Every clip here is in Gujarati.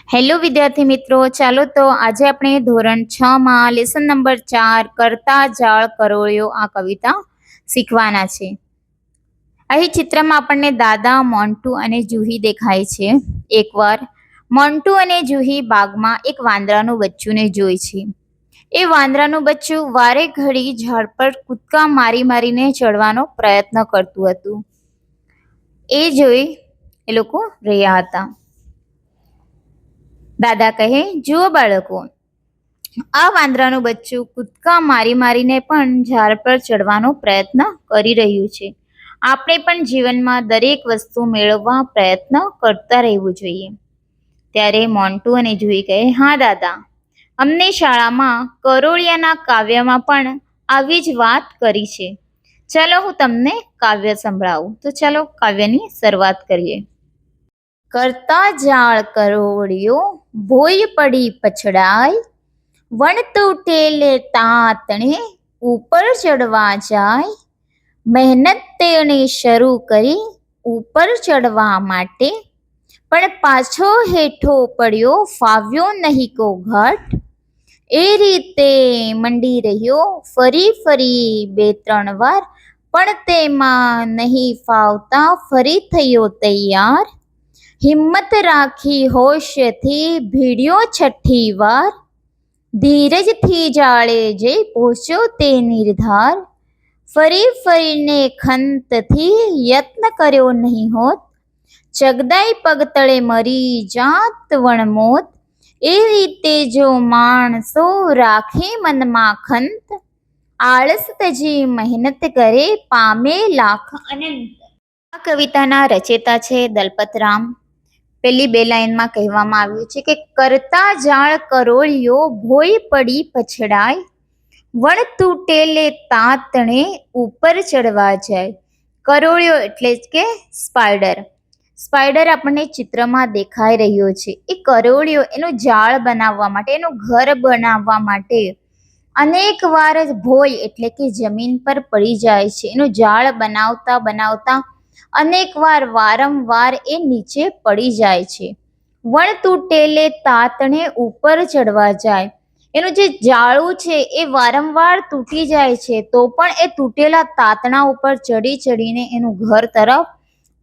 હેલો વિદ્યાર્થી મિત્રો, ચાલો તો આજે આપણે ધોરણ 6 માં લેસન નંબર 4 કરતા જાળ કરોળિયો આ કવિતા શીખવાના છે. અહીં ચિત્રમાં આપણને દાદા, મોન્ટુ અને જુહી દેખાય છે. એકવાર મોન્ટુ અને જુહી બાગમાં એક વાંદરાનું બચ્ચુને જોઈ છે. એ વાંદરાનું બચ્ચું વારે ઘડી ઝાડ પર કૂદકા મારીને ચડવાનો પ્રયત્ન કરતું હતું. એ જોઈ એ લોકો રહ્યા હતા. દાદા કહે, જુઓ બાળકો, આ વાંદરાનું બચ્ચું કૂદકા મારીને પણ ઝાડ પર ચડવાનો પ્રયત્ન કરી રહ્યું છે. આપણે પણ જીવનમાં દરેક વસ્તુ મેળવવા પ્રયત્ન કરતા રહેવું જોઈએ. ત્યારે મોન્ટુ અને જુહી કહે, હા દાદા, અમને શાળામાં કરોળિયાના કાવ્યમાં પણ આવી જ વાત કરી છે. ચાલો હું તમને કાવ્ય સંભળાવું. તો ચાલો કાવ્યની શરૂઆત કરીએ. કરતા જાળ કરોળિયો ભોય પડી પછડાય, વણ તૂટેલે તાતણે ઉપર ચડવા જાય. મહેનત તેણે શરૂ કરી ઉપર ચડવા માટે, પણ પાછો હેઠો પડ્યો ફાવ્યો નહીં કો ઘાટ. એ રીતે મંડી રહ્યો ફરી 2-3 વાર, પણ તેમાં નહીં ફાવતા ફરી થયો તૈયાર. હિંમત રાખી હોશથી ભીડ્યો 6ઠી વાર, ધીરજથી જાળે જઈ પહોંચ્યો તે નિર્ધાર. ફરીને ખંતથી યત્ન કર્યો નહીં હોત, ચગદાઈ પગ તળે મરી જાત વણમોત. એ રીતે જો માણસો રાખે મનમાં ખંત, આળસ તજી મહેનત કરે પામે લાખ અનંત. આ કવિતાના રચેતા છે દલપતરામ. પહેલી 2 લાઈનમાં કહેવામાં આવ્યું છે કે કરતા જાળ કરોળિયો ભોય પડી પછડાય, વણ તૂટેલે તાતણે ઉપર ચડવા જાય. કરોળિયો એટલે કે સ્પાઈડર આપણને ચિત્રમાં દેખાઈ રહ્યો છે. એ કરોળિયો એનું જાળ બનાવવા માટે, એનું ઘર બનાવવા માટે અનેક વાર ભોય એટલે કે જમીન પર પડી જાય છે. એનું જાળ બનાવતા અનેક વાર વારંવાર એ નીચે પડી જાય છે. વણ તૂટેલે તાતણે ઉપર ચડવા જાય. એનું જે જાળું છે એ વારંવાર તૂટી જાય છે, તો પણ એ તૂટેલા તાતણા ઉપર ચડીને એનું ઘર તરફ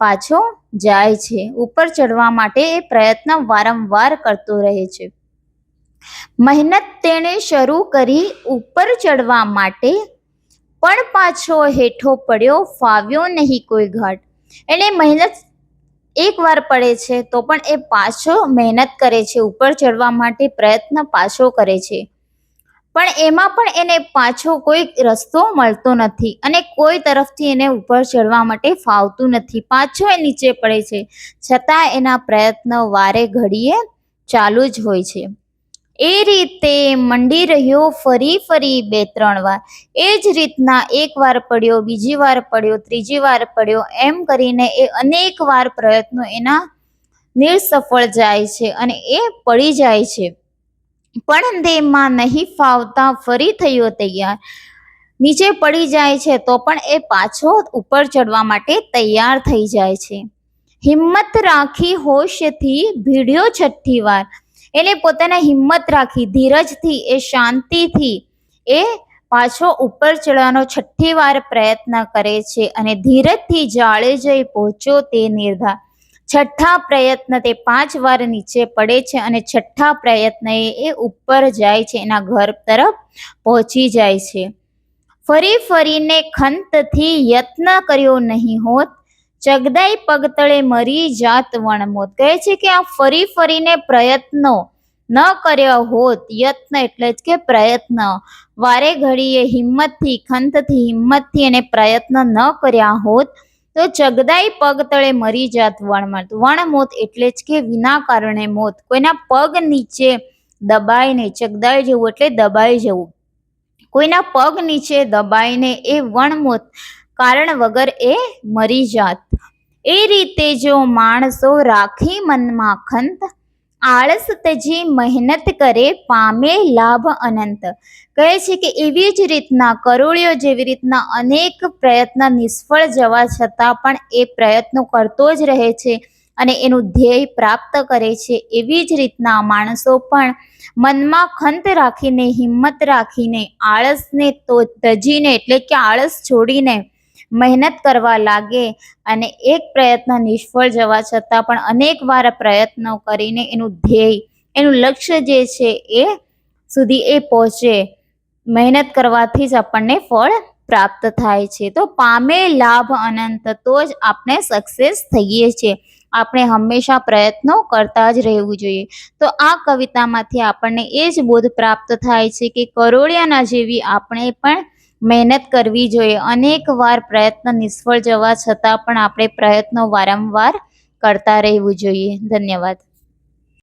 પાછો જાય છે. ઉપર ચડવા માટે એ પ્રયત્ન વારંવાર કરતો રહે છે. મહેનત તેણે શરૂ કરી ઉપર ચડવા માટે, પણ પાછો હેઠો પડ્યો ફાવ્યો નહીં કોઈ ઘાટ. એને મહેનત એકવાર પડે છે તો પણ એ પાછો મહેનત કરે છે, ઉપર ચડવા માટે પ્રયત્ન પાછો કરે છે, પણ એમાં પણ એને પાછો કોઈ રસ્તો મળતો નથી અને કોઈ તરફથી એને ઉપર ચડવા માટે ફાવતું નથી. પાછો એ નીચે પડે છે, છતાં એના પ્રયત્ન વારે ઘડીએ ચાલુ જ હોય છે. એ રીતે મંડી રહ્યો ફરી 2-3 વાર. એ જ રીતના એક વાર પડ્યો, બીજી વાર પડ્યો, ત્રીજી વાર પડ્યો, એમ કરીને એ અનેક વાર પ્રયત્નો એના નિર્સફળ જાય છે અને એ પડી જાય છે. પણ તેમાં નહીં ફાવતા ફરી થયો તૈયાર. નીચે પડી જાય છે તો પણ એ પાછો ઉપર ચડવા માટે તૈયાર થઈ જાય છે. હિંમત રાખી હોશથી ભીડ્યો 6ઠી વાર. એને પોતાના હિંમત રાખી, ધીરજથી, એ શાંતિથી એ પાછો ઉપર ચડવાનો 6ઠી વાર પ્રયત્ન કરે છે અને ધીરજથી જાળે જઈ પહોંચ્યો તે નિર્ધાર. 6ઠ્ઠા પ્રયત્ન તે 5 વાર નીચે પડે છે અને 6ઠ્ઠા પ્રયત્ન એ ઉપર જાય છે, એના ઘર તરફ પહોંચી જાય છે. ફરીને ખંતથી યત્ન કર્યો નહીં હોત, ચગદાઈ પગ તળે મરી જાત વણમોત. કહે છે કે આ ફરીને પ્રયત્નો ન કર્યા હોત, યત્ન એટલે જ કે પ્રયત્ન, વારે ઘડીએ હિંમતથી એને પ્રયત્ન ન કર્યા હોત, તો ચગદાઈ પગ તળે મરી જાત વણમોત એટલે જ કે વિના કારણે મોત. કોઈના પગ નીચે દબાઈને, ચગદાઈ જવું એટલે દબાઈ જવું, કોઈના પગ નીચે દબાઈને એ વણમોત કારણ વગર એ મરી જાત. એ રીતે જો માણસો રાખી મનમાં ખંત, આળસ તજી મહેનત કરે પામે લાભ અનંત. કહે છે કે એવી જ રીતના કરોળિયો જેવી રીતના અનેક પ્રયત્ન નિષ્ફળ જવા છતાં પણ એ પ્રયત્નો કરતો જ રહે છે, અને એનું ધ્યેય પ્રાપ્ત કરે છે. એવી જ રીતના માણસો પણ મનમાં ખંત રાખીને, હિંમત રાખીને, આળસને તો તજીને એટલે કે આળસ છોડીને મહેનત કરવા લાગે અને એક પ્રયત્ન નિષ્ફળ જવા છતાં પણ અનેક વાર પ્રયત્નો કરીને એનું ધ્યેય, એનું લક્ષ્ય જે છે એ સુધી એ પહોંચે. મહેનત કરવાથી જ આપણને ફળ પ્રાપ્ત થાય છે. તો પામે લાભ અનંત, તો જ આપણે સક્સેસ થઈએ છીએ. આપણે હંમેશા પ્રયત્નો કરતા જ રહેવું જોઈએ. તો આ કવિતામાંથી આપણને એ જ બોધ પ્રાપ્ત થાય છે કે કરોળિયાના જેવી આપણે પણ મહેનત કરવી જોઈએ. અનેક વાર પ્રયત્ન નિષ્ફળ જવા છતાં પણ આપણે પ્રયત્નો વારંવાર કરતા રહેવું જોઈએ. ધન્યવાદ.